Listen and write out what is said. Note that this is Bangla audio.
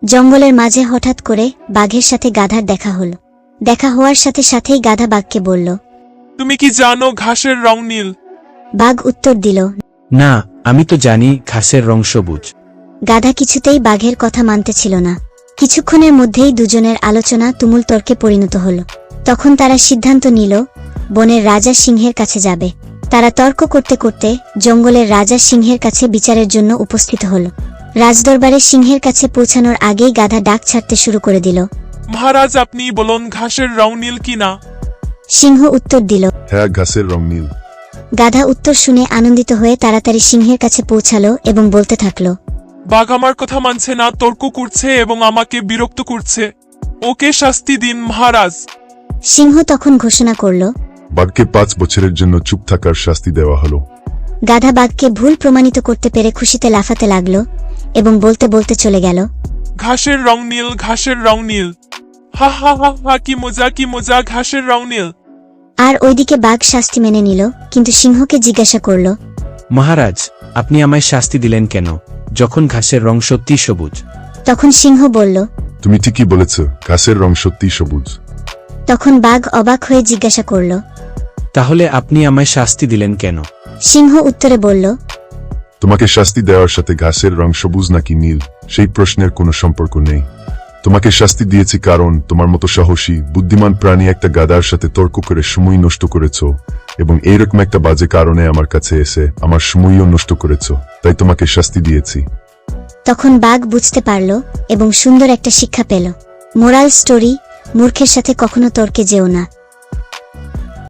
জঙ্গলের মাঝে হঠাৎ করে বাঘের সাথে গাধার দেখা হলো। দেখা হওয়ার সাথে সাথেই গাধা বাঘকে বলল, তুমি কি জানো ঘাসের রং নীল? বাঘ উত্তর দিল, না, আমি তো জানি ঘাসের রং সবুজ। গাধা কিছুতেই বাঘের কথা মানতে ছিল না। কিছুক্ষণের মধ্যেই দুজনের আলোচনা তুমুল তর্কে পরিণত হল। তখন তারা সিদ্ধান্ত নিল বনের রাজা সিংহের কাছে যাবে। তারা তর্ক করতে করতে জঙ্গলের রাজা সিংহের কাছে বিচারের জন্য উপস্থিত হল। রাজদরবারে সিংহের কাছে পৌঁছানোর আগেই গাধা ডাক ছাড়তে শুরু করে দিল, মহারাজ, আপনি বলুন ঘাসের রং নীল কিনা? সিংহ উত্তর দিল, হ্যাঁ, ঘাসের রং নীল। গাধা উত্তর শুনে আনন্দিত হয়ে তাড়াতাড়ি সিংহের কাছে পৌঁছালো এবং বলতে থাকলো, বাঘ আমার কথা মানছে না, তর্ক করছে এবং আমাকে বিরক্ত করছে। ওকে শাস্তি দিন মহারাজ। সিংহ তখন ঘোষণা করল, বাঘকে 5 বছরের জন্য চুপ থাকার শাস্তি দেওয়া হলো। গাধা বাঘকে ভুল প্রমাণিত করতে পেরে খুশিতে লাফাতে লাগলো এবং বলতে বলতে চলে গেল, ঘাসের রং নীল, ঘাসের রং নীল, হা হা হা হা, কি মজা কি মজা, ঘাসের রং নীল। আর ওইদিকে বাঘ শাস্তি মেনে নিল, কিন্তু সিংহকে জিজ্ঞাসা করল, মহারাজ, আপনি আমায় শাস্তি দিলেন কেন, যখন ঘাসের রং সত্যি সবুজ? তখন সিংহ বলল, তুমি ঠিকই বলেছ, ঘাসের রং সত্যি সবুজ। তখন বাঘ অবাক হয়ে জিজ্ঞাসা করল, তাহলে আপনি আমায় শাস্তি দিলেন কেন? সিংহ উত্তরে বলল, তোমাকে শাস্তি দেওয়ার সাথে ঘাসের রং সবুজ নাকি নীল সেই প্রশ্নের কোনো সম্পর্ক নেই। তোমাকে শাস্তি দিয়েছি কারণ তোমার মতো সাহসী বুদ্ধিমান প্রাণী একটা গাধার সাথে তর্ক করে সময় নষ্ট করেছ, এবং এইরকম একটা বাজে কারণে আমার কাছে এসে আমার সময়ও নষ্ট করেছ, তাই তোমাকে শাস্তি দিয়েছি। তখন বাঘ বুঝতে পারল এবং সুন্দর একটা শিক্ষা পেল। মোরাল স্টোরি, মূর্খের সাথে কখনো তর্কে যেও না।